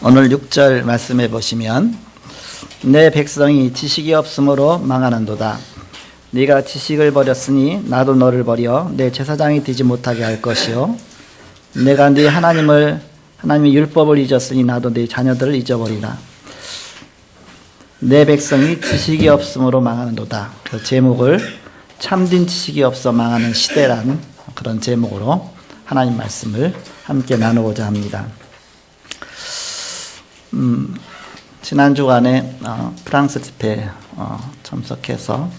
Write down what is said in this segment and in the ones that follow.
오늘 6절 말씀해 보시면 내 백성이 지식이 없으므로 망하는도다. 네가 지식을 버렸으니 나도 너를 버려 내 제사장이 되지 못하게 할 것이요 내가 네 하나님의 율법을 잊었으니 나도 네 자녀들을 잊어버리라. 내 백성이 지식이 없으므로 망하는도다. 그 제목을 참된 지식이 없어 망하는 시대란 그런 제목으로 하나님 말씀을 함께 나누고자 합니다. 지난 주간에 프랑스 집회에 참석해서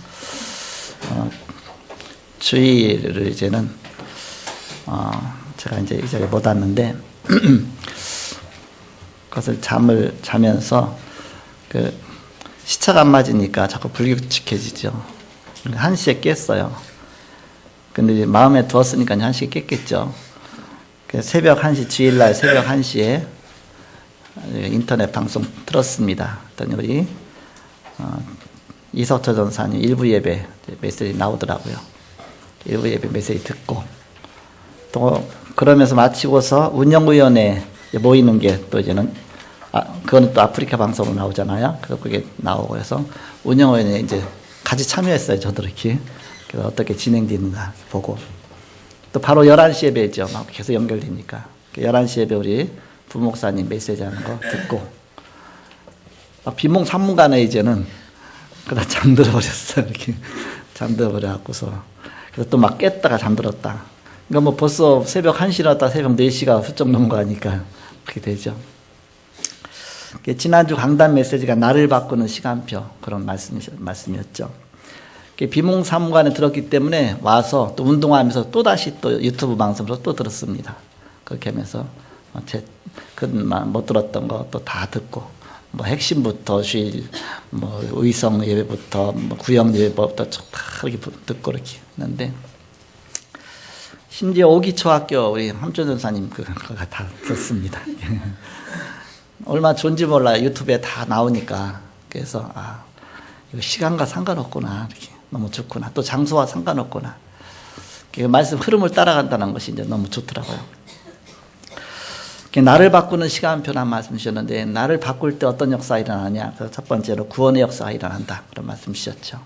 주일을 이제는 제가 이제 이 자리에 못 왔는데 그것을 잠을 자면서 그 시차가 안 맞으니까 자꾸 불규칙해지죠. 1시에 깼어요. 근데 마음에 두었으니까 1시에 깼겠죠. 새벽 1시, 주일날 새벽 1시에 인터넷 방송 들었습니다. 그랬더니 우리 이석철 전사님 일부 예배 메시지 나오더라고요. 일부 예배 메시지 듣고 또 그러면서 마치고서 운영위원회 모이는 게 또 이제는 그거는 또 아프리카 방송으로 나오잖아요. 그래서 그게 나오고 해서 운영위원회 이제 같이 참여했어요. 저도 이렇게. 그래서 어떻게 진행되는가 보고 또 바로 11시 예배죠. 막 계속 연결되니까 11시 예배 우리 부목사님 메시지 하는 거 듣고 빈몽 산문간에 이제는 그러다 잠들어 버렸어요. 이렇게 잠들어 버려갖고서 그래서 또 막 깼다가 잠들었다. 그러니까 뭐 벌써 새벽 1시 일어났다 새벽 4시가 훌쩍 넘은 거 아니까 그렇게 되죠. 지난주 강단 메시지가 나를 바꾸는 시간표 그런 말씀이었죠. 비몽 산문간에 들었기 때문에 와서 또 운동하면서 또 다시 또 유튜브 방송으로 또 들었습니다. 그렇게 하면서 그만 못 들었던 거 또 다 듣고 뭐 핵심부터 주일 뭐 의성 예배부터 뭐 구역 예배부터 다 이렇게 듣고 이렇게 했는데 심지어 오기초학교 우리 함조 전사님 그거 다 듣습니다. 얼마나 좋은지 몰라요. 유튜브에 다 나오니까. 그래서 이거 시간과 상관없구나. 이렇게 너무 좋구나. 또 장소와 상관없구나. 말씀 흐름을 따라간다는 것이 이제 너무 좋더라고요. 나를 바꾸는 시간표란 말씀 주셨는데 나를 바꿀 때 어떤 역사가 일어나냐. 그래서 첫 번째로 구원의 역사가 일어난다. 그런 말씀 주셨죠.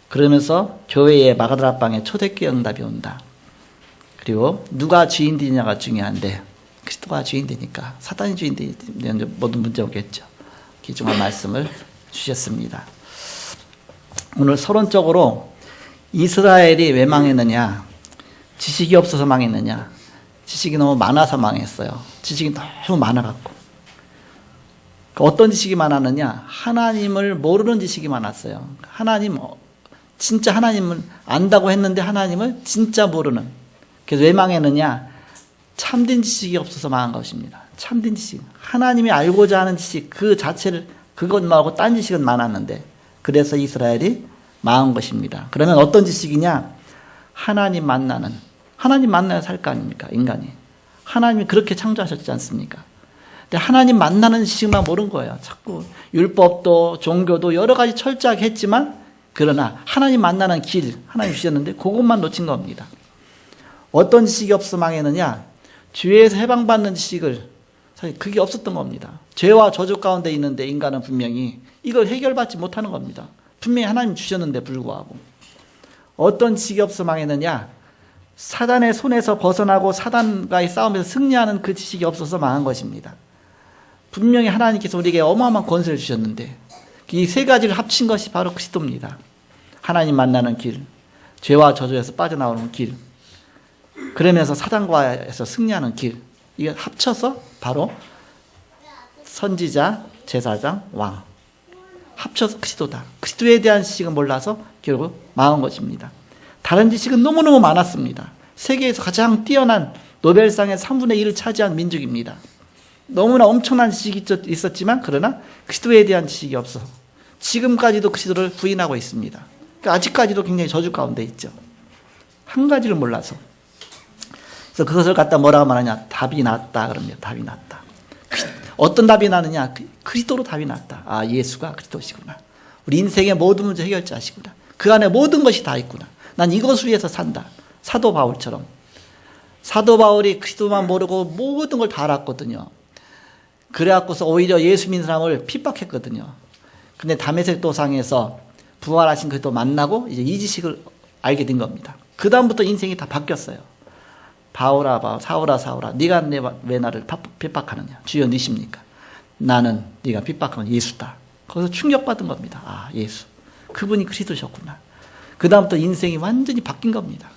그러면서 교회의 마가다락방에 초대교회 응답이 온다. 그리고 누가 주인 되냐가 중요한데 그리스도가 주인 되니까 사단이 주인 되면 모든 문제 없겠죠. 귀중한 말씀을 주셨습니다. 오늘 서론적으로 이스라엘이 왜 망했느냐, 지식이 없어서 망했느냐, 지식이 너무 많아서 망했어요. 지식이 너무 많아갖고. 어떤 지식이 많았느냐, 하나님을 모르는 지식이 많았어요. 진짜 하나님을 안다고 했는데 하나님을 진짜 모르는. 그래서 왜 망했느냐, 참된 지식이 없어서 망한 것입니다. 참된 지식. 하나님이 알고자 하는 지식 그 자체를 그것 말고 딴 지식은 많았는데 그래서 이스라엘이 망한 것입니다. 그러면 어떤 지식이냐? 하나님 만나야 살 거 아닙니까? 인간이. 하나님이 그렇게 창조하셨지 않습니까? 근데 하나님 만나는 지식만 모르는 거예요. 자꾸 율법도 종교도 여러 가지 철저하게 했지만 그러나 하나님 만나는 길 하나님 주셨는데 그것만 놓친 겁니다. 어떤 지식이 없어 망했느냐? 죄에서 해방받는 지식을 사실 그게 없었던 겁니다. 죄와 저주 가운데 있는데 인간은 분명히 이걸 해결받지 못하는 겁니다. 분명히 하나님 주셨는데 불구하고 어떤 지식이 없어 망했느냐? 사단의 손에서 벗어나고 사단과의 싸움에서 승리하는 그 지식이 없어서 망한 것입니다. 분명히 하나님께서 우리에게 어마어마한 권세를 주셨는데 이 세 가지를 합친 것이 바로 그리스도입니다. 하나님 만나는 길, 죄와 저주에서 빠져나오는 길, 그러면서 사단과에서 승리하는 길, 이게 합쳐서 바로 선지자, 제사장, 왕 합쳐서 그리스도다. 그리스도에 대한 지식은 몰라서 결국 망한 것입니다. 다른 지식은 너무너무 많았습니다. 세계에서 가장 뛰어난 노벨상의 3분의 1을 차지한 민족입니다. 너무나 엄청난 지식이 있었지만 그러나 그리스도에 대한 지식이 없어서 지금까지도 그리스도를 부인하고 있습니다. 그러니까 아직까지도 굉장히 저주 가운데 있죠. 한 가지를 몰라서. 그래서 그것을 갖다 뭐라고 말하냐? 답이 났다 그럽니다. 답이 났다. 어떤 답이 나느냐? 그리스도로 답이 났다. 예수가 그리스도시구나. 우리 인생의 모든 문제 해결자시구나. 그 안에 모든 것이 다 있구나. 난 이것을 위해서 산다. 사도 바울처럼. 사도 바울이 그리스도만 모르고 모든 걸 다 알았거든요. 그래갖고서 오히려 예수 믿는 사람을 핍박했거든요. 근데 다메섹 도상에서 부활하신 그리스도 만나고 이제 이 지식을 알게 된 겁니다. 그 다음부터 인생이 다 바뀌었어요. 바울아, 사울아, 사울아, 네가 왜 나를 핍박하느냐? 주여 니십니까? 나는 네가 핍박한 예수다. 거기서 충격받은 겁니다. 아, 예수. 그분이 그리스도셨구나. 그 다음부터 인생이 완전히 바뀐 겁니다.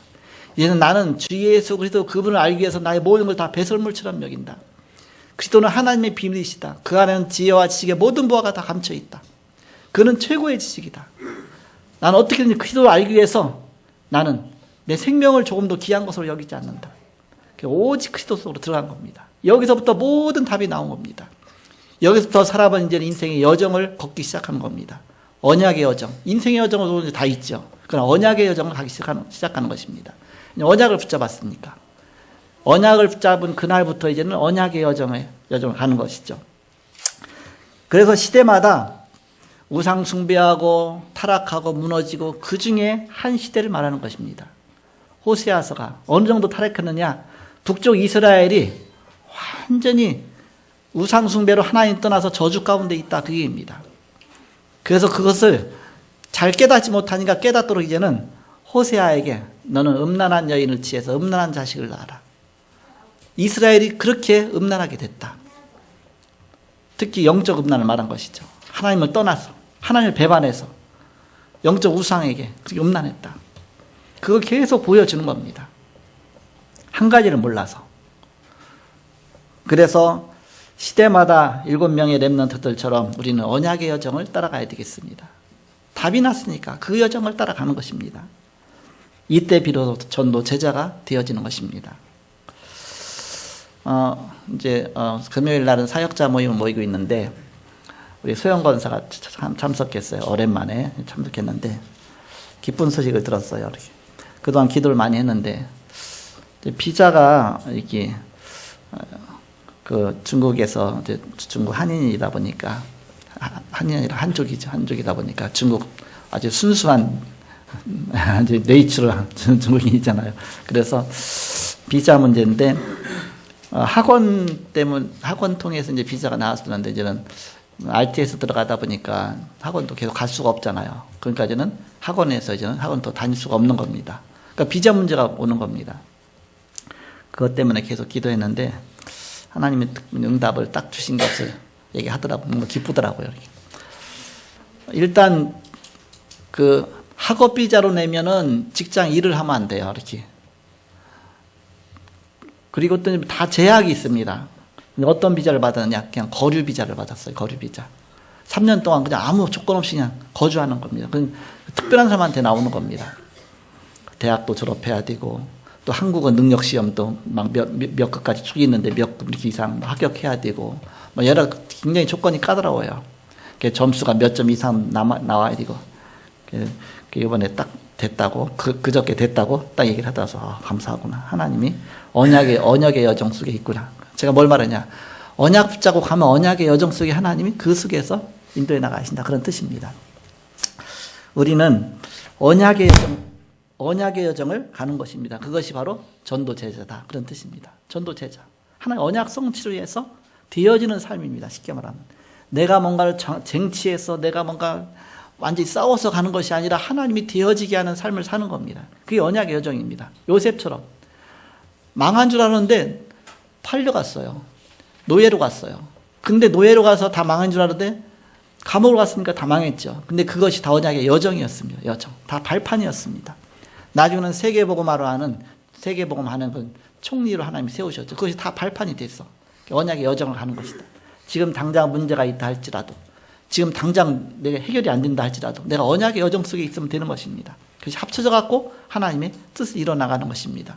이제는 나는 주 예수 그리스도 그분을 알기 위해서 나의 모든 걸 다 배설물처럼 여긴다. 그리스도는 하나님의 비밀이시다. 그 안에는 지혜와 지식의 모든 보화가 다 감춰 있다. 그는 최고의 지식이다. 나는 어떻게든지 그리스도를 알기 위해서 나는 내 생명을 조금 더 귀한 것으로 여기지 않는다. 오직 그리스도 속으로 들어간 겁니다. 여기서부터 모든 답이 나온 겁니다. 여기서부터 사람은 이제 인생의 여정을 걷기 시작하는 겁니다. 언약의 여정, 인생의 여정은 다 있죠. 그러나 언약의 여정을 가기 시작하는 것입니다. 언약을 붙잡았으니까. 언약을 붙잡은 그날부터 이제는 언약의 여정을 가는 것이죠. 그래서 시대마다 우상 숭배하고 타락하고 무너지고 그 중에 한 시대를 말하는 것입니다. 호세아서가 어느 정도 타락했느냐? 북쪽 이스라엘이 완전히 우상 숭배로 하나님 떠나서 저주 가운데 있다, 그 얘기입니다. 그래서 그것을 잘 깨닫지 못하니까 깨닫도록 이제는 호세아에게 너는 음란한 여인을 취해서 음란한 자식을 낳아라. 이스라엘이 그렇게 음란하게 됐다. 특히 영적 음란을 말한 것이죠. 하나님을 떠나서, 하나님을 배반해서 영적 우상에게 그렇게 음란했다. 그걸 계속 보여주는 겁니다. 한 가지를 몰라서. 그래서 시대마다 7명의 렘넌트들처럼 우리는 언약의 여정을 따라가야 되겠습니다. 답이 났으니까 그 여정을 따라가는 것입니다. 이때 비로소 전도 제자가 되어지는 것입니다. 금요일 날은 사역자 모임을 모이고 있는데 우리 소영 권사가 참석했어요. 오랜만에 참석했는데 기쁜 소식을 들었어요. 이렇게. 그동안 기도를 많이 했는데 비자가 이렇게 그 중국에서 이제 중국 한인이다 보니까 한인이라 한족이다 보니까 중국 아주 순수한 아주 네이처럴한 중국인이잖아요. 그래서 비자 문제인데 학원 통해서 이제 비자가 나왔었는데 이제는 RTS 들어가다 보니까 학원도 계속 갈 수가 없잖아요. 그러니까 이제는 학원에서 이제는 학원 더 다닐 수가 없는 겁니다. 그러니까 비자 문제가 오는 겁니다. 그것 때문에 계속 기도했는데 하나님의 응답을 딱 주신 것을 얘기하더라고요. 뭔가 기쁘더라고요. 일단 그 학업 비자로 내면은 직장 일을 하면 안 돼요. 이렇게. 그리고 또 다 제약이 있습니다. 어떤 비자를 받았느냐? 그냥 거류 비자를 받았어요. 거류 비자. 3년 동안 그냥 아무 조건 없이 그냥 거주하는 겁니다. 그 특별한 사람한테 나오는 겁니다. 대학도 졸업해야 되고 또 한국어 능력 시험도 막 몇 급까지 쭉 있는데 몇 급 이렇게 이상 합격해야 되고 뭐 여러 굉장히 조건이 까다로워요. 점수가 몇 점 이상 나와야 되고 이번에 딱 됐다고 그저께 됐다고 딱 얘기를 하더라서 감사하구나. 하나님이 언약의 여정 속에 있구나. 제가 뭘 말하냐? 언약 붙잡고 가면 언약의 여정 속에 하나님이 그 속에서 인도해 나가신다. 그런 뜻입니다. 우리는 언약의 여정을 가는 것입니다. 그것이 바로 전도제자다. 그런 뜻입니다. 전도제자. 하나의 언약 성취를 위해서 되어지는 삶입니다. 쉽게 말하면. 내가 뭔가를 쟁취해서 내가 뭔가 완전히 싸워서 가는 것이 아니라 하나님이 되어지게 하는 삶을 사는 겁니다. 그게 언약의 여정입니다. 요셉처럼. 망한 줄 알았는데 팔려갔어요. 노예로 갔어요. 근데 노예로 가서 다 망한 줄 알았는데 감옥으로 갔으니까 다 망했죠. 근데 그것이 다 언약의 여정이었습니다. 여정. 다 발판이었습니다. 나중에는 세계복음하는 그 총리로 하나님이 세우셨죠. 그것이 다 발판이 됐어. 언약의 여정을 가는 것이다. 지금 당장 문제가 있다 할지라도, 지금 당장 내가 해결이 안 된다 할지라도 내가 언약의 여정 속에 있으면 되는 것입니다. 그것이 합쳐져 갖고 하나님의 뜻을 이뤄나가는 것입니다.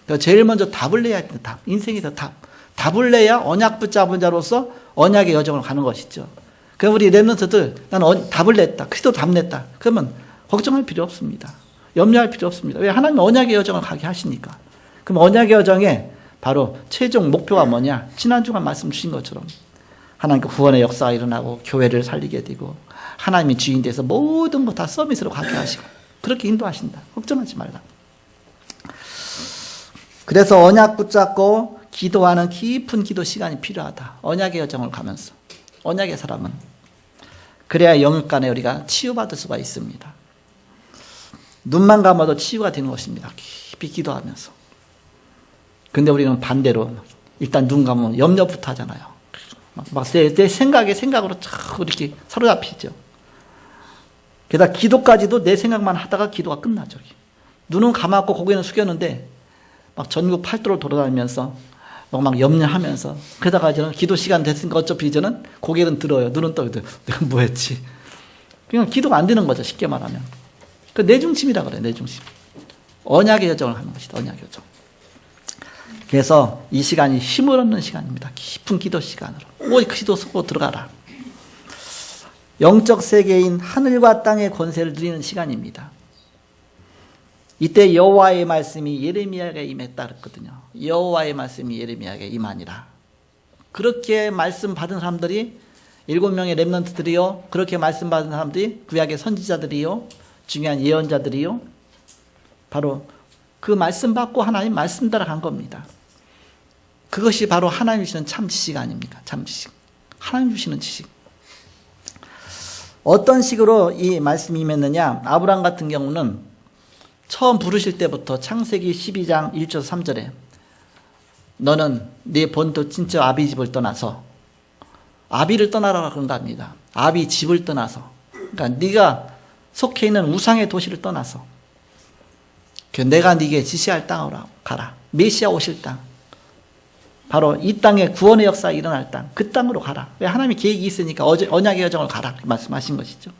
그래서 제일 먼저 답을 내야 된다. 답. 인생에서 답. 답을 내야 언약 붙잡은 자로서 언약의 여정을 가는 것이죠. 그럼 우리 렘넌트들 나는 답을 냈다. 그리스도 답 냈다. 그러면 걱정할 필요 없습니다. 염려할 필요 없습니다. 왜? 하나님은 언약의 여정을 가게 하시니까. 그럼 언약의 여정에 바로 최종 목표가 뭐냐? 지난주간 말씀 주신 것처럼 하나님께 구원의 역사가 일어나고 교회를 살리게 되고 하나님이 주인 돼서 모든 거 다 서밋으로 가게 하시고 그렇게 인도하신다. 걱정하지 말라. 그래서 언약 붙잡고 기도하는 깊은 기도 시간이 필요하다. 언약의 여정을 가면서. 언약의 사람은. 그래야 영육간에 우리가 치유받을 수가 있습니다. 눈만 감아도 치유가 되는 것입니다. 깊이 기도하면서. 근데 우리는 반대로 일단 눈 감으면 염려부터 하잖아요. 막 내 생각으로 자꾸 이렇게 사로잡히죠. 게다가 기도까지도 내 생각만 하다가 기도가 끝나죠. 눈은 감았고 고개는 숙였는데 막 전국 팔도를 돌아다니면서 막 염려하면서 그러다가 저는 기도 시간 됐으니까 어차피 이제는 고개는 들어요. 눈은 떠요. 내가 뭐 했지? 그냥 기도가 안 되는 거죠. 쉽게 말하면. 그 내중심이라 그래요. 내중심. 언약의 여정을 하는 것이다. 언약의 여정. 그래서 이 시간이 힘을 얻는 시간입니다. 깊은 기도 시간으로. 오직 기도 속으로 들어가라. 영적 세계인 하늘과 땅의 권세를 누리는 시간입니다. 이때 여호와의 말씀이 예레미야에게 임했다 그랬거든요. 여호와의 말씀이 예레미야에게 임하니라. 그렇게 말씀 받은 사람들이 7명의 렘넌트들이요. 그렇게 말씀 받은 사람들이 구약의 선지자들이요. 중요한 예언자들이요. 바로 그 말씀 받고 하나님 말씀 따라 간 겁니다. 그것이 바로 하나님 주시는 참 지식 아닙니까? 참 지식. 하나님 주시는 지식. 어떤 식으로 이 말씀이 임했느냐? 아브라함 같은 경우는 처음 부르실 때부터 창세기 12장 1절 3절에 너는 네 본토 친척 아비 집을 떠나서 아비를 떠나라 그런답니다. 아비 집을 떠나서 그러니까 네가 속해 있는 우상의 도시를 떠나서 내가 네게 지시할 땅으로 가라. 메시아 오실 땅. 바로 이 땅에 구원의 역사가 일어날 땅. 그 땅으로 가라. 왜 하나님의 계획이 있으니까 언약의 여정을 가라. 말씀하신 것이죠.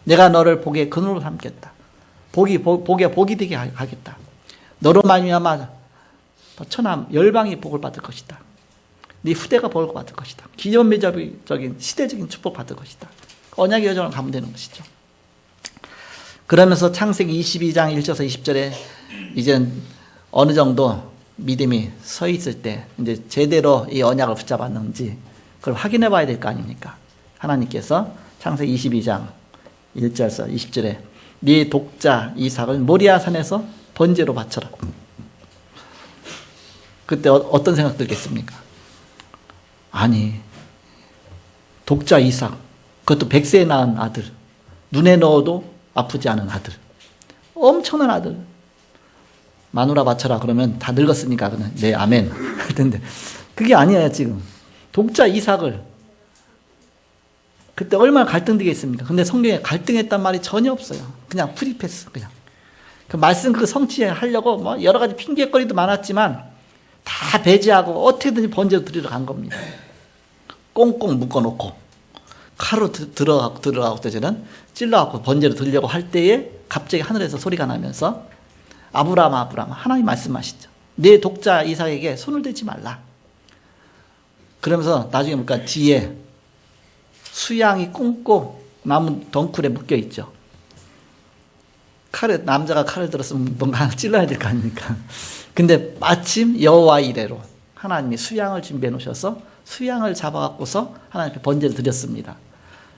내가 너를 복의 근원으로 삼겠다. 복이 되게 하겠다. 너로 말미암아 천하 열방이 복을 받을 것이다. 네 후대가 복을 받을 것이다. 기념비적인 시대적인 축복 받을 것이다. 언약의 여정을 가면 되는 것이죠. 그러면서 창세기 22장 1절에서 20절에 이제는 어느 정도 믿음이 서 있을 때 이제 제대로 이 언약을 붙잡았는지 그걸 확인해 봐야 될 거 아닙니까? 하나님께서 창세기 22장 1절에서 20절에 네 독자 이삭을 모리아 산에서 번제로 바쳐라. 그때 어떤 생각 들겠습니까? 아니 독자 이삭 그것도 100세에 낳은 아들 눈에 넣어도 아프지 않은 아들 엄청난 아들 마누라 바쳐라 그러면 다 늙었으니까 그냥 네 아멘 할 텐데 그게 아니에요. 지금 독자 이삭을 그때 얼마나 갈등되겠습니까? 근데 성경에 갈등했단 말이 전혀 없어요. 그냥 프리패스 그냥 그 말씀 그 성취하려고 뭐 여러 가지 핑계거리도 많았지만 다 배제하고 어떻게든지 번제로 드리러 간 겁니다. 꽁꽁 묶어놓고 칼로 들어가고 때는 찔러갖고 번제로 드리려고 할 때에 갑자기 하늘에서 소리가 나면서 아브라함 하나님 말씀하시죠. 내 독자 이삭에게 손을 대지 말라. 그러면서 나중에 보니까 뒤에 수양이 꽁꽁 나무 덩쿨에 묶여 있죠. 남자가 칼을 들었으면 뭔가 찔러야 될 거 아닙니까? 근데 마침 여호와 이래로 하나님이 수양을 준비해 놓으셔서 수양을 잡아갖고서 하나님께 번제를 드렸습니다.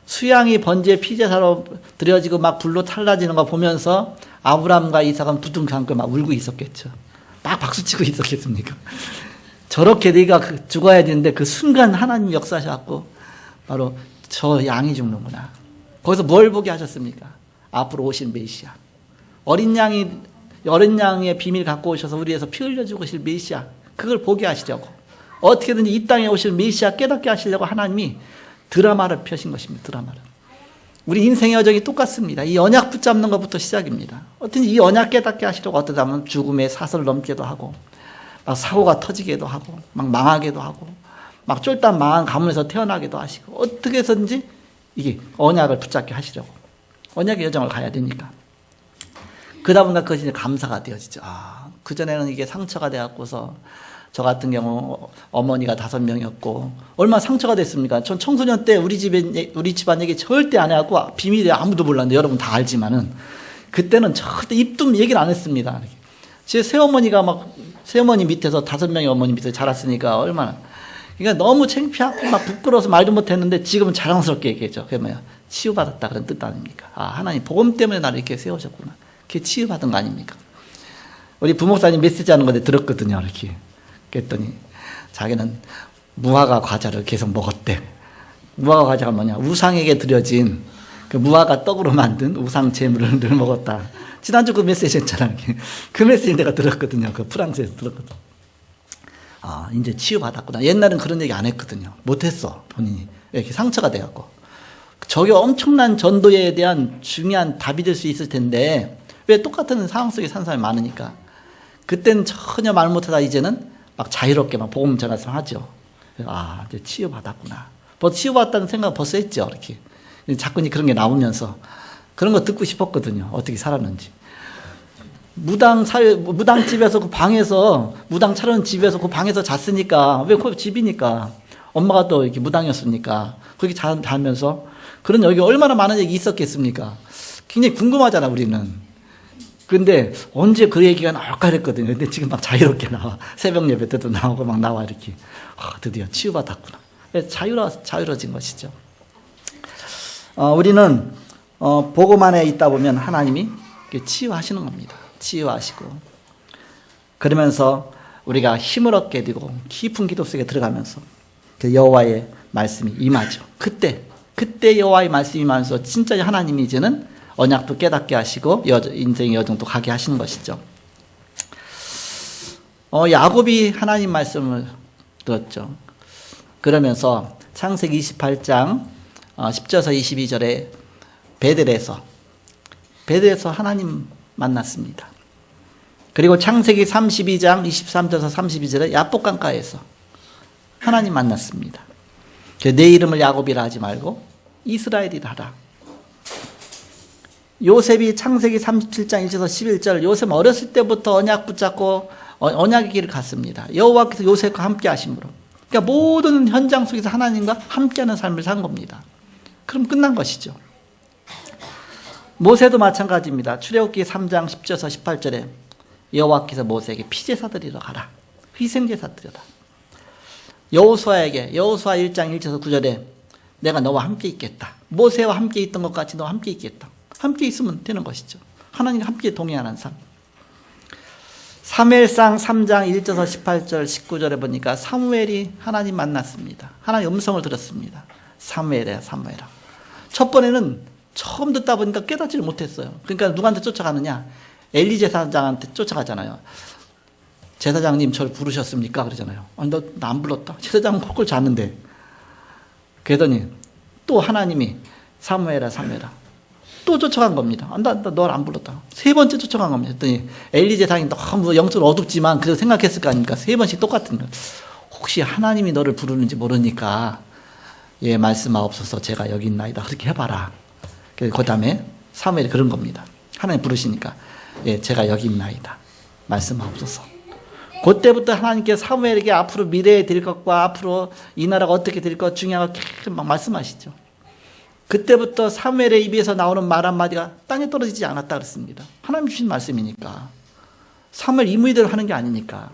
수양이 번제 피제사로 드려지고 막 불로 탈라지는 거 보면서 아브라함과 이삭은 부둥켜 막 울고 있었겠죠. 막 박수치고 있었겠습니까? 저렇게 네가 죽어야 되는데 그 순간 하나님 역사하셔갖고 바로 저 양이 죽는구나. 거기서 뭘 보게 하셨습니까? 앞으로 오신 메시아. 어린 양의 비밀 갖고 오셔서 우리 위해서 피 흘려주고 오실 메시아. 그걸 보게 하시려고. 어떻게든지 이 땅에 오실 메시아 깨닫게 하시려고 하나님이 드라마를 펴신 것입니다. 드라마를. 우리 인생의 여정이 똑같습니다. 이 언약 붙잡는 것부터 시작입니다. 어떻게 이 언약 깨닫게 하시려고 어떠다 보면 죽음의 사슬을 넘기도 하고 막 사고가 터지기도 하고 막 망하기도 하고 막 쫄딱 망한 가문에서 태어나기도 하시고 어떻게 해서든지 이게 언약을 붙잡게 하시려고 언약의 여정을 가야 되니까 그러다 보니까 그것이 이제 감사가 되어지죠. 그전에는 이게 상처가 되었고서 저 같은 경우 어머니가 5명이었고 얼마나 상처가 됐습니까? 전 청소년 때 우리 집안 얘기 절대 안 해갖고 비밀에 아무도 몰랐는데 여러분 다 알지만은 그때는 절대 입도 얘기를 안 했습니다. 제 새어머니가 새어머니 밑에서 5명의 어머니 밑에서 자랐으니까 얼마나 그러니까 너무 창피하고 막 부끄러워서 말도 못했는데 지금은 자랑스럽게 얘기했죠. 그게 뭐야? 치유받았다 그런 뜻 아닙니까? 하나님 복음 때문에 나를 이렇게 세우셨구나. 그게 치유받은 거 아닙니까? 우리 부목사님 메시지 하는 건데 들었거든요. 이렇게 그랬더니 자기는 무화과 과자를 계속 먹었대. 무화과 과자가 뭐냐? 우상에게 드려진 그 무화과 떡으로 만든 우상 제물을 늘 먹었다. 지난주 그 메시지 했잖아. 그 메시지 내가 들었거든요. 그 프랑스에서 들었거든. 아, 이제 치유받았구나. 옛날엔 그런 얘기 안 했거든요. 못했어, 본인이. 이렇게 상처가 돼갖고. 저게 엄청난 전도에 대한 중요한 답이 될 수 있을 텐데, 왜 똑같은 상황 속에 사는 사람이 많으니까. 그때는 전혀 말 못하다 이제는 막 자유롭게 막 복음 전하서 하죠. 아, 이제 치유받았구나. 벌써 치유받았다는 생각 벌써 했죠. 이렇게. 자꾸 그런 게 나오면서. 그런 거 듣고 싶었거든요. 어떻게 살았는지. 무당집에서 그 방에서, 무당 차려는 집에서 그 방에서 잤으니까, 왜 그 집이니까. 엄마가 또 이렇게 무당이었으니까. 그렇게 자면서. 그런 여기 얼마나 많은 얘기 있었겠습니까? 굉장히 궁금하잖아, 우리는. 근데 언제 그 얘기가 나올까 했거든요. 근데 지금 막 자유롭게 나와. 새벽 예배 때도 나오고 막 나와, 이렇게. 드디어 치유받았구나. 자유로워진 것이죠. 우리는, 복음 안에 있다 보면 하나님이 치유하시는 겁니다. 치유하시고. 그러면서 우리가 힘을 얻게 되고 깊은 기도 속에 들어가면서 그 여호와의 말씀이 임하죠. 그때 여호와의 말씀이 임하면서 진짜 하나님이 이제는 언약도 깨닫게 하시고 인생의 여정도 가게 하시는 것이죠. 야곱이 하나님 말씀을 들었죠. 그러면서 창세기 28장 10절에서 22절에 베델에서 하나님 만났습니다. 그리고 창세기 32장 23절에서 32절에 야복강가에서 하나님 만났습니다. 내 이름을 야곱이라 하지 말고 이스라엘이라 하라. 요셉이 창세기 37장 1절에서 11절, 요셉 어렸을 때부터 언약 붙잡고 언약의 길을 갔습니다. 여호와께서 요셉과 함께 하심으로. 그러니까 모든 현장 속에서 하나님과 함께하는 삶을 산 겁니다. 그럼 끝난 것이죠. 모세도 마찬가지입니다. 출애굽기 3장 10절에서 18절에 여호와께서 모세에게 피제사 드리러 가라. 희생제사 드려라. 여호수아에게 여호수아 1장 1절에서 9절에 내가 너와 함께 있겠다. 모세와 함께 있던 것 같이 너와 함께 있겠다. 함께 있으면 되는 것이죠. 하나님과 함께 동행하는 삶. 사무엘상 3장 1절에서 18절 19절에 보니까 사무엘이 하나님 만났습니다. 하나님 음성을 들었습니다. 사무엘이야. 첫 번에는 처음 듣다 보니까 깨닫지를 못했어요. 그러니까 누구한테 쫓아가느냐? 엘리 제사장한테 쫓아가잖아요. 제사장님 저를 부르셨습니까? 그러잖아요. 아니 너 안 불렀다. 제사장은 콜콜 잤는데. 그러더니 또 하나님이 사무엘아 또 쫓아간 겁니다. 널 안 불렀다. 세 번째 쫓아간 겁니다. 그랬더니 엘리 제사장이 너무 영적으로 어둡지만 그래도 생각했을 거 아닙니까? 세 번씩 똑같은 거예요. 혹시 하나님이 너를 부르는지 모르니까 예 말씀하옵소서 제가 여기 있나이다. 그렇게 해봐라. 그 다음에 사무엘이 그런 겁니다. 하나님 부르시니까 예 제가 여기 있나이다. 말씀하옵소서. 그때부터 하나님께서 사무엘에게 앞으로 미래에 될 것과 앞으로 이 나라가 어떻게 될 것 중요한 걸 계속 막 말씀하시죠. 그때부터 사무엘의 입에서 나오는 말 한마디가 땅에 떨어지지 않았다 그랬습니다. 하나님 주신 말씀이니까. 사무엘 임의대로 하는 게 아니니까.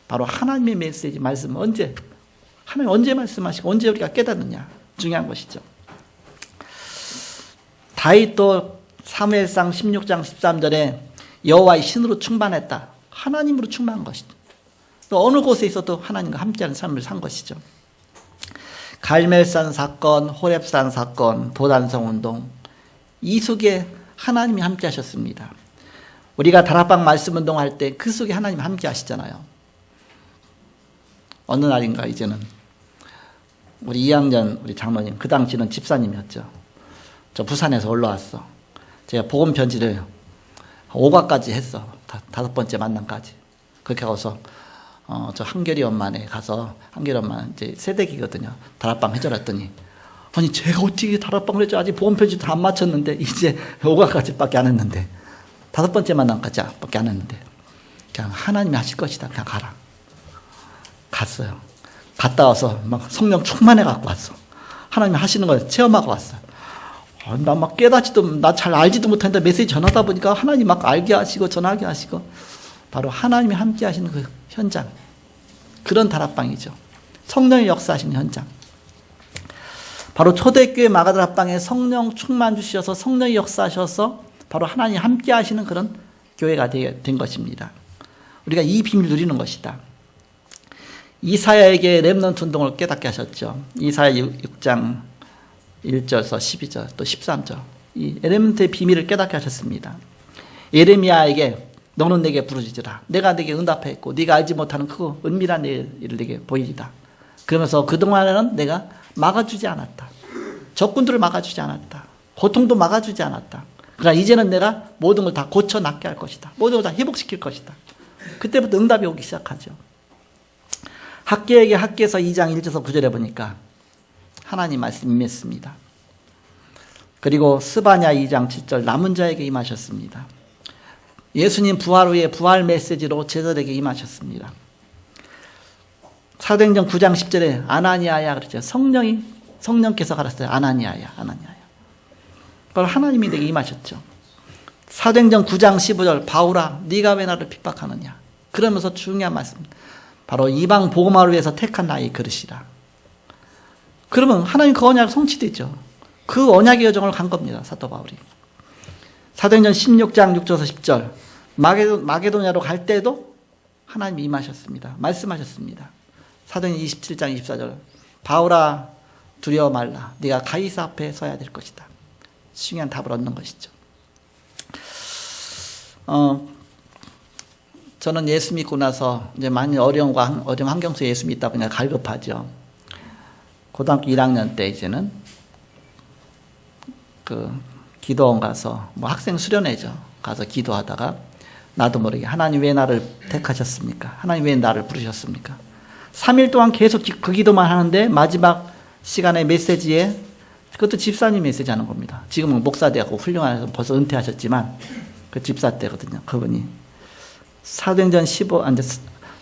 바로 하나님의 메시지 말씀 하나님 언제 말씀하시고 언제 우리가 깨닫느냐 중요한 것이죠. 다윗도 사무엘상 16장 13절에 여호와의 신으로 충만했다. 하나님으로 충만한 것이죠. 또 어느 곳에 있어도 하나님과 함께하는 삶을 산 것이죠. 갈멜산 사건, 호렙산 사건, 도단성 운동 이 속에 하나님이 함께 하셨습니다. 우리가 다락방 말씀 운동할 때 그 속에 하나님이 함께 하시잖아요. 어느 날인가 이제는 우리 2학년 우리 장로님 그 당시는 집사님이었죠. 저 부산에서 올라왔어. 제가 복음 편지를 5과까지 했어. 5번째 만남까지. 그렇게 가서 저 한결이 엄마네 가서 한결이 엄마 이제 세대기거든요. 다락방 해줘랬더니 아니 제가 어떻게 다락방을 해줘? 아직 복음 편지도 안 마쳤는데 이제 5과까지밖에 안 했는데 5번째 만남까지밖에 안 했는데 그냥 하나님이 하실 것이다. 그냥 가라. 갔어요. 갔다 와서 막 성령 충만해 갖고 왔어. 하나님이 하시는 걸 체험하고 왔어요. 나 막 깨닫지도 나 잘 알지도 못하는데 메시지 전하다 보니까 하나님 막 알게 하시고 전하게 하시고 바로 하나님이 함께 하시는 그 현장 그런 다락방이죠. 성령의 역사하시는 현장. 바로 초대교회 마가다락방에 성령 충만 주셔서 성령의 역사하셔서 바로 하나님 함께 하시는 그런 교회가 된 것입니다. 우리가 이 비밀을 누리는 것이다. 이사야에게 렘넌트 운동을 깨닫게 하셨죠. 이사야 6장 1절에서 12절 또 13절 이 렘넌트의 비밀을 깨닫게 하셨습니다. 예레미야에게 너는 내게 부르짖으라. 내가 내게 응답했고 네가 알지 못하는 그 은밀한 일을 내게 보이리다. 그러면서 그동안에는 내가 막아주지 않았다. 적군들을 막아주지 않았다. 고통도 막아주지 않았다. 그러나 이제는 내가 모든 걸 다 고쳐 낫게 할 것이다. 모든 걸 다 회복시킬 것이다. 그때부터 응답이 오기 시작하죠. 학개에게 학개에서 2장 1절에서 9절에 보니까 하나님 말씀이 임했습니다. 그리고 스바냐 2장 7절 남은 자에게 임하셨습니다. 예수님 부활 후에 부활 메시지로 제자들에게 임하셨습니다. 사도행전 9장 10절에 아나니아야 그랬죠. 성령께서 가르쳤어요. 아나니아야. 그걸 하나님이 내게 임하셨죠. 사도행전 9장 15절 바울아 네가 왜 나를 핍박하느냐. 그러면서 중요한 말씀 바로 이방 복음화를 위해서 택한 나의 그릇이라. 그러면 하나님 그 언약 성취되죠. 그 언약의 여정을 간 겁니다. 사도 바울이. 사도행전 16장 6절에서 10절 마게도냐로 갈 때도 하나님이 임하셨습니다. 말씀하셨습니다. 사도행전 27장 24절 바울아 두려워 말라. 네가 가이사 앞에 서야 될 것이다. 중요한 답을 얻는 것이죠. 저는 예수 믿고 나서 이제 많이 어려운 환경 속에 예수 믿다 보니까 갈급하죠. 고등학교 1학년 때 이제는 그 기도원 가서 뭐 학생 수련회죠. 가서 기도하다가 나도 모르게 하나님 왜 나를 택하셨습니까? 하나님 왜 나를 부르셨습니까? 3일 동안 계속 그 기도만 하는데 마지막 시간에 메시지에 그것도 집사님 메시지 하는 겁니다. 지금은 목사 되고 훌륭해서 벌써 은퇴하셨지만 그 집사 때거든요. 그분이 사도행전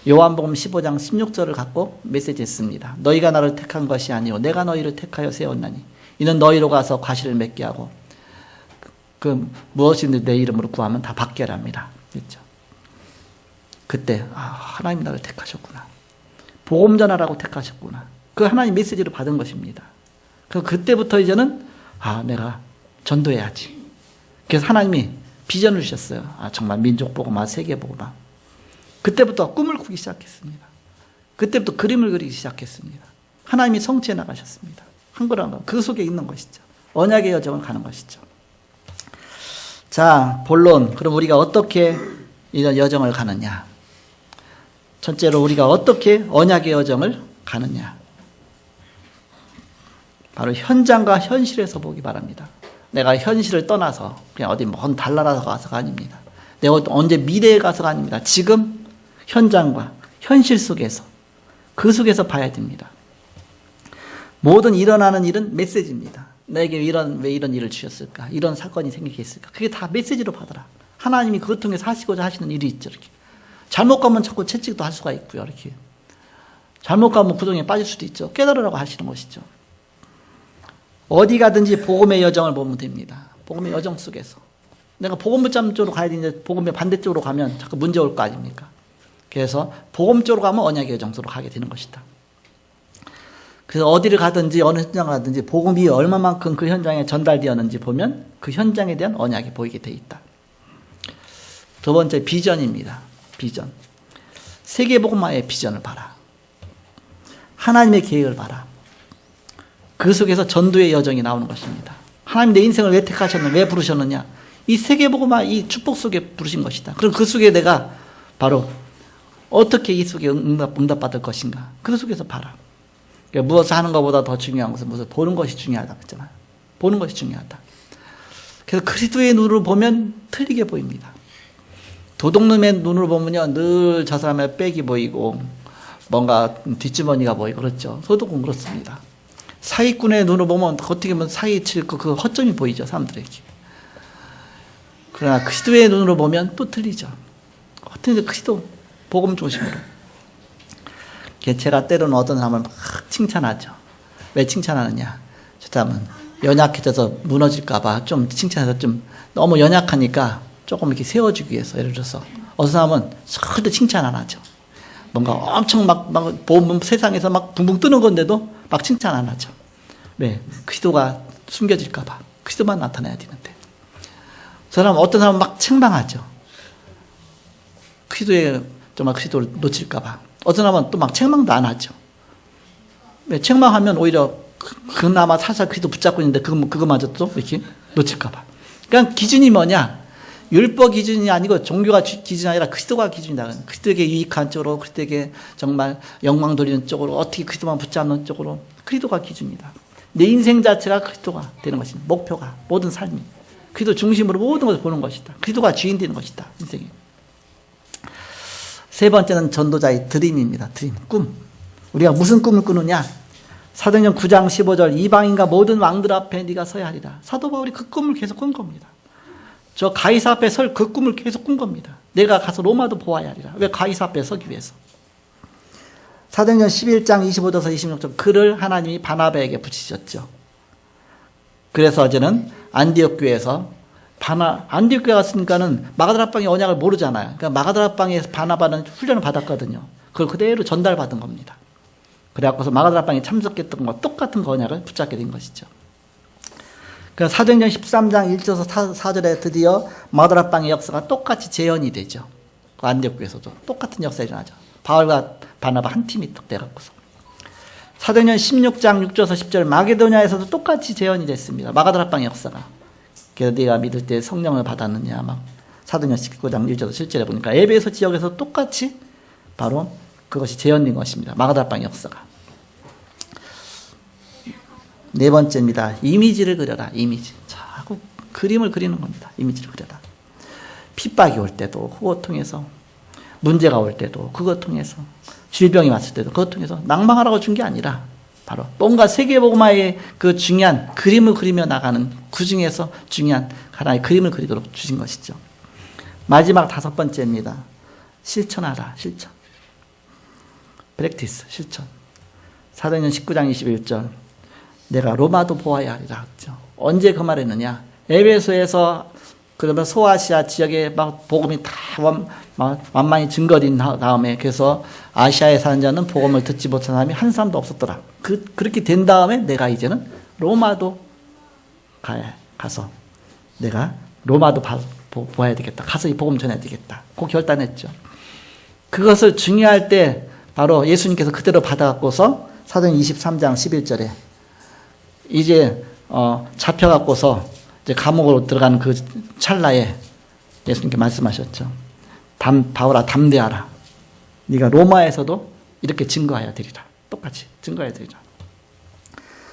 요한복음 15장 16절을 갖고 메시지 했습니다. 너희가 나를 택한 것이 아니오 내가 너희를 택하여 세웠나니 이는 너희로 가서 과실을 맺게 하고 그 무엇이든지 내 이름으로 구하면 다 받게 합니다. 그렇죠? 그때 하나님 나를 택하셨구나. 복음 전하라고 택하셨구나. 그 하나님 메시지를 받은 것입니다. 그때부터 이제는 내가 전도해야지. 그래서 하나님이 비전을 주셨어요. 정말 민족 복음화, 세계 복음화. 그때부터 꿈을 꾸기 시작했습니다. 그때부터 그림을 그리기 시작했습니다. 하나님이 성취해 나가셨습니다. 한 걸 한 거. 그 속에 있는 것이죠. 언약의 여정을 가는 것이죠. 자, 본론. 그럼 우리가 어떻게 이런 여정을 가느냐? 첫째로 우리가 어떻게 언약의 여정을 가느냐? 바로 현장과 현실에서 보기 바랍니다. 내가 현실을 떠나서 그냥 어디 먼 달나라 가서가 아닙니다. 내가 언제 미래에 가서가 아닙니다. 지금 현장과 현실 속에서 그 속에서 봐야 됩니다. 모든 일어나는 일은 메시지입니다. 내게 왜 이런 일을 주셨을까? 이런 사건이 생기게 했을까? 그게 다 메시지로 받아라. 하나님이 그것 통해서 하시고자 하시는 일이 있죠. 이렇게. 잘못 가면 자꾸 채찍도 할 수가 있고요. 이렇게. 잘못 가면 구덩이에 빠질 수도 있죠. 깨달으라고 하시는 것이죠. 어디 가든지 복음의 여정을 보면 됩니다. 복음의 여정 속에서. 내가 복음 붙잡는 쪽으로 가야 되는데 복음의 반대쪽으로 가면 자꾸 문제 올 거 아닙니까? 그래서 복음 쪽으로 가면 언약의 여정 속으로 가게 되는 것이다. 그래서 어디를 가든지 어느 현장을 가든지 복음이 얼마만큼 그 현장에 전달되었는지 보면 그 현장에 대한 언약이 보이게 돼 있다. 두 번째 비전입니다. 비전. 세계복음화의 비전을 봐라. 하나님의 계획을 봐라. 그 속에서 전도의 여정이 나오는 것입니다. 하나님 내 인생을 왜 택하셨느냐, 왜 부르셨느냐. 이 세계복음화, 이 축복 속에 부르신 것이다. 그럼 그 속에 내가 바로 어떻게 이 속에 응답받을 것인가. 그 속에서 봐라. 그러니까 무엇을 하는 것보다 더 중요한 것은 무엇을 보는 것이 중요하다 그랬잖아요. 보는 것이 중요하다. 그래서 그리스도의 눈으로 보면 틀리게 보입니다. 도둑놈의 눈으로 보면요, 늘 저 사람의 백이 보이고 뭔가 뒷주머니가 보이고 그렇죠. 소독은 그렇습니다. 사기꾼의 눈으로 보면 어떻게 보면 사기칠 그 허점이 보이죠, 사람들에게. 그러나 그리스도의 눈으로 보면 또 틀리죠. 어떻게 그리스도 복음 중심으로. 제가 때로는 어떤 사람을 막 칭찬하죠. 왜 칭찬하느냐? 저 사람은 연약해져서 무너질까봐 좀 칭찬해서 좀 너무 연약하니까 조금 이렇게 세워주기 위해서. 예를 들어서 어떤 사람은 절대 칭찬 안 하죠. 뭔가 엄청 막 세상에서 막 붕붕 뜨는 건데도 막 칭찬 안 하죠. 왜? 그리스도가 숨겨질까봐. 그리스도만 나타나야 되는데. 저 사람 어떤 사람은 막 책망하죠. 그리스도를 놓칠까봐. 어떤 사람은 또 막 책망도 안 하죠. 왜 책망하면 오히려 그나마 살살 그리스도 붙잡고 있는데 그거마저 또 이렇게 놓칠까봐. 그러니까 기준이 뭐냐? 율법 기준이 아니고 종교가 기준이 아니라 그리스도가 기준이다. 그리스도에게 유익한 쪽으로, 그리스도에게 정말 영광 돌리는 쪽으로, 어떻게 그리스도만 붙잡는 쪽으로, 그리스도가 기준이다. 내 인생 자체가 그리스도가 되는 것입니다. 목표가, 모든 삶이 그리스도 중심으로 모든 것을 보는 것이다. 그리스도가 주인 되는 것이다. 인생이. 세 번째는 전도자의 드림입니다. 드림, 꿈. 우리가 무슨 꿈을 꾸느냐? 사도행전 9장 15절 이방인과 모든 왕들 앞에 네가 서야 하리라. 사도 바울이 그 꿈을 계속 꾼 겁니다. 저 가이사 앞에 설 그 꿈을 계속 꾼 겁니다. 내가 가서 로마도 보아야 하리라. 왜? 가이사 앞에 서기 위해서. 사도행전 11장 25절에서 26절 그를 하나님이 바나바에게 붙이셨죠. 그래서 어제는 안디옥 교회에서 안디옥 교회 갔으니까는 마가다락방의 언약을 모르잖아요. 그러니까 마가다락방에서 바나바는 훈련을 받았거든요. 그걸 그대로 전달받은 겁니다. 그래갖고서 마가다락방에 참석했던 것과 똑같은 그 언약을 붙잡게 된 것이죠. 그래서 사도행전 13장 1절에서 4절에 드디어 마가다락방의 역사가 똑같이 재현이 되죠. 그 안디옥 교회에서도 똑같은 역사가 일어나죠. 바울과 바나바 한 팀이 딱 돼갖고서. 사도행전 16장 6절에서 10절 마게도냐에서도 똑같이 재현이 됐습니다. 마가다락방의 역사가. 그래서 네가 믿을 때 성령을 받았느냐 막 사도행전 19장 1절에서 7절에 보니까 에베소 지역에서 똑같이 바로 그것이 재현된 것입니다. 마가다락방의 역사가. 네 번째입니다. 이미지를 그려라. 이미지. 자꾸 그림을 그리는 겁니다. 이미지를 그려라. 핍박이 올 때도 그것 통해서, 문제가 올 때도 그것 통해서, 질병이 왔을 때도 그것 통해서 낭망하라고 준 게 아니라 바로 뭔가 세계복음화의 그 중요한 그림을 그리며 나가는 그 중에서 중요한 하나의 그림을 그리도록 주신 것이죠. 마지막 다섯 번째입니다. 실천하라. 실천. 프랙티스. 실천. 사도행전 19장 21절 내가 로마도 보아야 하리라 했죠. 언제 그 말했느냐? 에베소에서 그러면 소아시아 지역에 막 복음이 다 완만히 증거된 다음에 그래서 아시아에 사는 자는 복음을 듣지 못한 사람이 한 사람도 없었더라. 그렇게 된 다음에 내가 이제는 로마도 가서 내가 로마도 보아야 되겠다. 가서 이 복음 전해야 되겠다. 그 결단했죠. 그것을 중요할 때 바로 예수님께서 그대로 받아갖고서 사도행전 23장 11절에 이제 잡혀갖고서 이제 감옥으로 들어간 그 찰나에 예수님께 말씀하셨죠. 바울아 담대하라. 네가 로마에서도 이렇게 증거해야 되리라. 똑같이 증거해야 되리라.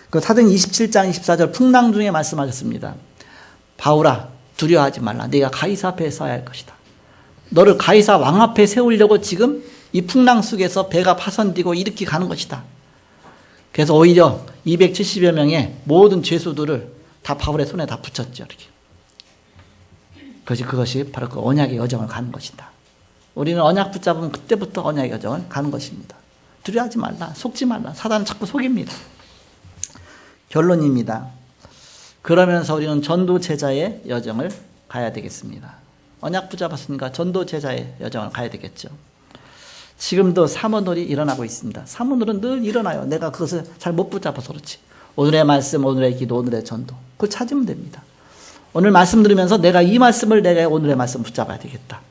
그 사도행전 27장 24절 풍랑 중에 말씀하셨습니다. 바울아 두려워하지 말라. 네가 가이사 앞에 서야 할 것이다. 너를 가이사 왕 앞에 세우려고 지금 이 풍랑 속에서 배가 파손되고 이렇게 가는 것이다. 그래서 오히려 270여 명의 모든 죄수들을 다 바울의 손에 다 붙였죠. 이렇게. 그것이 바로 그 언약의 여정을 가는 것이다. 우리는 언약 붙잡으면 그때부터 언약의 여정을 가는 것입니다. 두려워하지 말라. 속지 말라. 사단은 자꾸 속입니다. 결론입니다. 그러면서 우리는 전도 제자의 여정을 가야 되겠습니다. 언약 붙잡았으니까 전도 제자의 여정을 가야 되겠죠. 지금도 사모놀이 일어나고 있습니다. 사모놀은 늘 일어나요. 내가 그것을 잘 못 붙잡아서 그렇지. 오늘의 말씀, 오늘의 기도, 오늘의 전도. 그걸 찾으면 됩니다. 오늘 말씀 들으면서 내가 이 말씀을 내가 오늘의 말씀 붙잡아야 되겠다.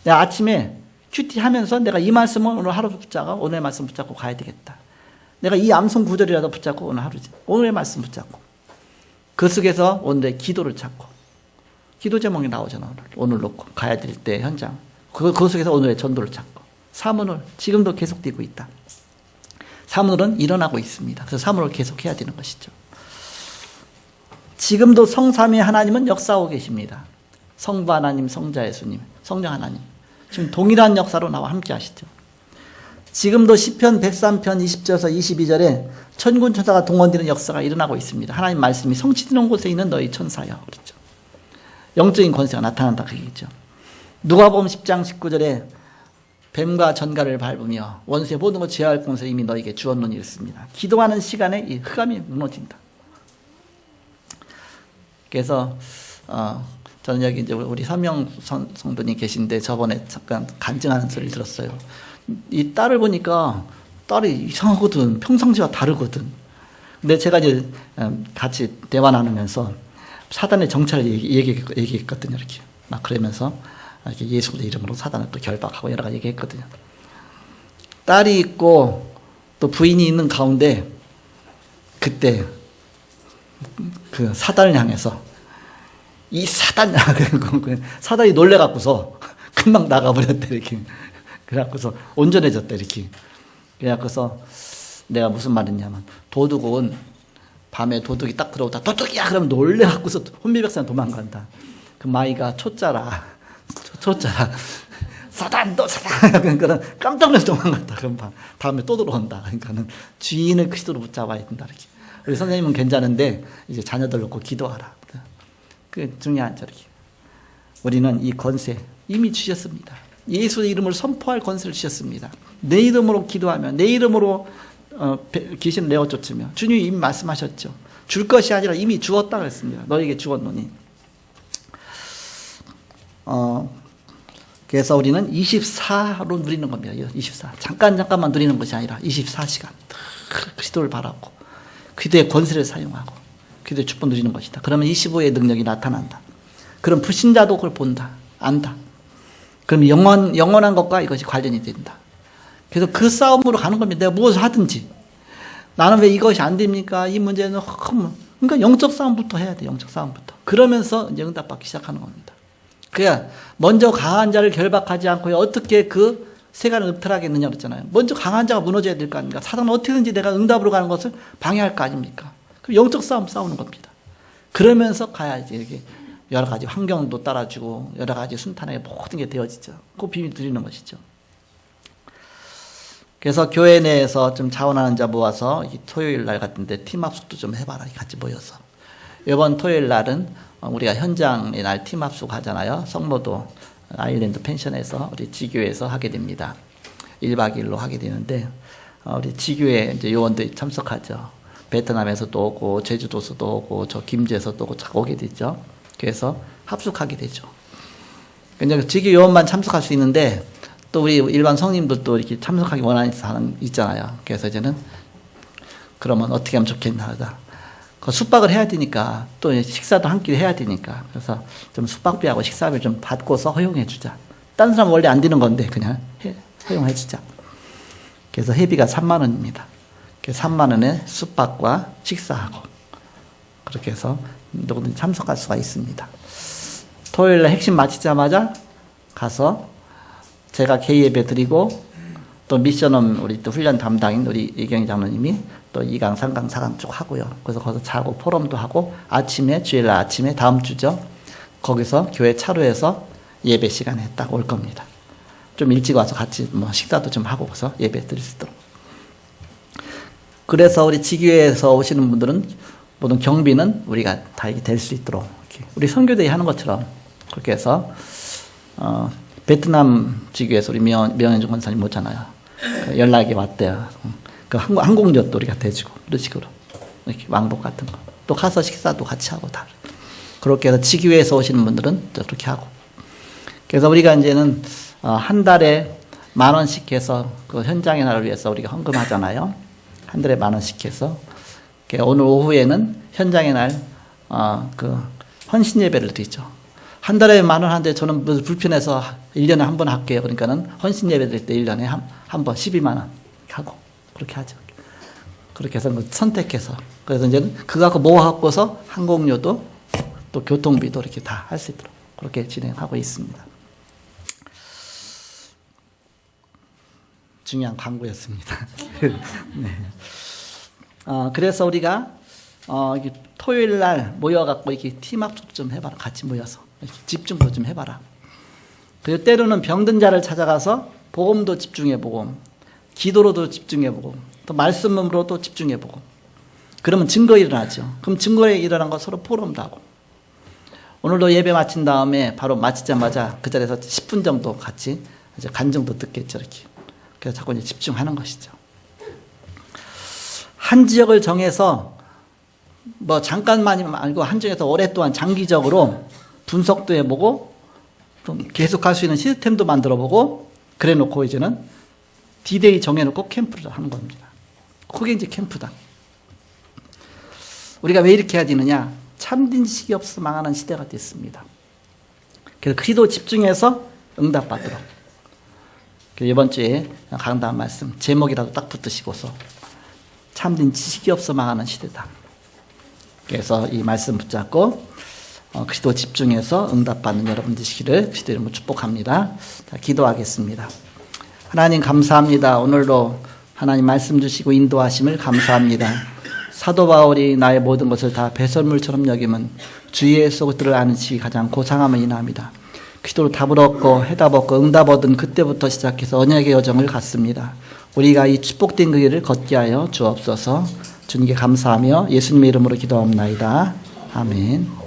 내가 아침에 큐티 하면서 내가 이 말씀을 오늘 하루 붙잡고 오늘의 말씀 붙잡고 가야 되겠다. 내가 이 암송 구절이라도 붙잡고 오늘의 말씀 붙잡고 그 속에서 오늘의 기도를 찾고 기도 제목이 나오잖아. 오늘 놓고 가야 될 때 현장. 그 속에서 오늘의 전도를 찾고 사문을 지금도 계속되고 있다. 사문은 일어나고 있습니다. 그래서 사문을 계속해야 되는 것이죠. 지금도 성삼위 하나님은 역사하고 계십니다. 성부 하나님, 성자 예수님, 성령 하나님. 지금 동일한 역사로 나와 함께 하시죠. 지금도 시편 103편 20절에서 22절에 천군 천사가 동원되는 역사가 일어나고 있습니다. 하나님 말씀이 성취되는 곳에 있는 너희 천사여. 그렇죠. 영적인 권세가 나타난다 그 얘기죠. 누가복음 10장 19절에 뱀과 전갈을 밟으며 원수의 모든 것 제어할 공세를 이미 너에게 주었노니 이랬습니다. 기도하는 시간에 이 흑암이 무너진다. 그래서 저는 여기 이제 우리 삼명 성도님 계신데 저번에 잠깐 간증하는 소리를 들었어요. 이 딸을 보니까 딸이 이상하거든. 평상시와 다르거든. 근데 제가 이제 같이 대화 나누면서 사단의 정체를 얘기했거든요. 이렇게 막 그러면서 이렇게 예수의 이름으로 사단을 또 결박하고 여러 가지 얘기했거든요. 딸이 있고 또 부인이 있는 가운데 그때 그 사단을 향해서 이 사단 사단이 놀래갖고서 금방 나가버렸대 이렇게. 그래갖고서 온전해졌대 이렇게. 그래갖고서 내가 무슨 말했냐면 도둑은 밤에 도둑이 딱 들어오다 도둑이야 그러면 놀래갖고서 혼미백산 도망간다. 그 마이가 초짜라 사단 너 사단 그러니까 깜짝 놀라서 도망간다. 그럼 다음에 또 들어온다. 그러니까는 주인을 그리스도로 붙잡아야 된다 이렇게. 우리 선생님은 괜찮은데 이제 자녀들 놓고 기도하라. 그 중요하죠 이렇게. 우리는 이 권세 이미 주셨습니다. 예수의 이름을 선포할 권세를 주셨습니다. 내 이름으로 기도하며 내 이름으로 귀신을 내어 쫓으며 주님이 이미 말씀하셨죠. 줄 것이 아니라 이미 주었다 그랬습니다. 너에게 주었노니. 그래서 우리는 24로 누리는 겁니다. 24. 잠깐만 누리는 것이 아니라 24시간 그리스도를 바라고 그리스도의 권세를 사용하고 그리스도의 축복 누리는 것이다. 그러면 25의 능력이 나타난다. 그럼 불신자도 그걸 본다. 안다. 그럼 영원한 것과 이것이 관련이 된다. 그래서 그 싸움으로 가는 겁니다. 내가 무엇을 하든지. 나는 왜 이것이 안 됩니까? 이 문제는 그러니까 영적 싸움부터 해야 돼. 영적 싸움부터. 그러면서 이제 응답받기 시작하는 겁니다. 그래야 먼저 강한 자를 결박하지 않고 어떻게 그 세간을 흡탈하겠느냐 그랬잖아요. 먼저 강한 자가 무너져야 될 거 아닙니까? 사단은 어떻게든지 내가 응답으로 가는 것을 방해할 거 아닙니까? 그럼 영적 싸움 싸우는 겁니다. 그러면서 가야지 이렇게 여러 가지 환경도 따라주고 여러 가지 순탄하게 모든 게 되어지죠. 그 비밀 드리는 것이죠. 그래서 교회 내에서 좀 자원하는 자 모아서 토요일 날 같은데 팀합숙도 좀 해봐라. 같이 모여서. 이번 토요일 날은 우리가 현장의 날 팀합숙 하잖아요. 성모도 아일랜드 펜션에서 우리 지교회에서 하게 됩니다. 1박 2일로 하게 되는데 우리 지교회 이제 요원들이 참석하죠. 베트남에서도 오고 제주도에서도 오고 저 김제에서도 오고 쫙 오게 되죠. 그래서 합숙하게 되죠. 그냥 지교 요원만 참석할 수 있는데 또 우리 일반 성님들도 이렇게 참석하기 원하는 사람 있잖아요. 그래서 이제는 그러면 어떻게 하면 좋겠나 하다. 그 숙박을 해야 되니까 또 식사도 한 끼 해야 되니까 그래서 좀 숙박비하고 식사비를 좀 받고서 허용해 주자. 다른 사람 원래 안 되는 건데 그냥 허용해 주자. 그래서 회비가 3만 원입니다. 그래서 3만 원에 숙박과 식사하고 그렇게 해서 누구든지 참석할 수가 있습니다. 토요일날 핵심 마치자마자 가서 제가 개의 예배 드리고 또 미션홈 우리 또 훈련 담당인 우리 이경희 장로님이 또 2강, 3강, 4강 쭉 하고요. 그래서 거기서 자고 포럼도 하고 아침에 주일날 아침에 다음 주죠. 거기서 교회 차로에서 예배 시간에 딱 올 겁니다. 좀 일찍 와서 같이 뭐 식사도 좀 하고서 예배 드릴 수 있도록. 그래서 우리 지교회에서 오시는 분들은 모든 경비는 우리가 다 될 수 있도록 이렇게 우리 선교대회 하는 것처럼 그렇게 해서 베트남 지교에서 우리 명현중 권사님 오잖아요. 연락이 왔대요. 그 항공료도 우리가 대주고 그런 식으로 이렇게 왕복 같은 거 또 가서 식사도 같이 하고 다 그렇게 해서 지교회에서 오시는 분들은 그렇게 하고 그래서 우리가 이제는 한 달에 10,000원씩 해서 그 현장의 날을 위해서 우리가 헌금하잖아요. 한 달에 10,000원씩 해서 오늘 오후에는 현장의 날 그 헌신 예배를 드리죠. 한 달에 10,000원 하는데 저는 불편해서 1년에 한 번 할게요. 그러니까는 헌신 예배 드릴 때 1년에 한 번 12만 원 하고 그렇게 하죠. 그렇게 해서 선택해서 그래서 이제는 그거 갖고 모아갖고서 항공료도 또 교통비도 이렇게 다 할 수 있도록 그렇게 진행하고 있습니다. 중요한 광고였습니다. 네. 그래서 우리가 토요일 날 모여갖고 이렇게 팀합숙 좀 해봐라. 같이 모여서 이렇게 집중도 좀 해봐라. 그리고 때로는 병든 자를 찾아가서 복음도 집중해보고 기도로도 집중해보고 또 말씀으로도 집중해보고 그러면 증거 일어나죠. 그럼 증거에 일어난 거 서로 포럼도 하고 오늘도 예배 마친 다음에 바로 마치자마자 그 자리에서 10분 정도 같이 이제 간증도 듣겠죠. 이렇게. 그래서 자꾸 이제 집중하는 것이죠. 한 지역을 정해서 뭐 잠깐만이 아니고 한 지역에서 오랫동안 장기적으로 분석도 해보고 좀 계속 할 수 있는 시스템도 만들어보고 그래 놓고 이제는 D-Day 정해놓고 캠프를 하는 겁니다. 그게 이제 캠프다. 우리가 왜 이렇게 해야 되느냐? 참된 지식이 없어 망하는 시대가 됐습니다. 그래서 기도 집중해서 응답받도록 이번 주에 강단 말씀 제목이라도 딱 붙으시고서 참된 지식이 없어 망하는 시대다. 그래서 이 말씀 붙잡고 그리스도 집중해서 응답받는 여러분 되시기를 그리스도 이름으로 축복합니다. 자, 기도하겠습니다. 하나님 감사합니다. 오늘도 하나님 말씀 주시고 인도하심을 감사합니다. 사도 바울이 나의 모든 것을 다 배설물처럼 여김은 주 예수 그리스도를 아는 지식이 가장 고상함을 인하합니다. 기도로 답을 얻고 해답 얻고 응답 얻은 그때부터 시작해서 언약의 여정을 갔습니다. 우리가 이 축복된 그 길을 걷게 하여 주옵소서. 주님께 감사하며 예수님의 이름으로 기도합나이다. 아멘.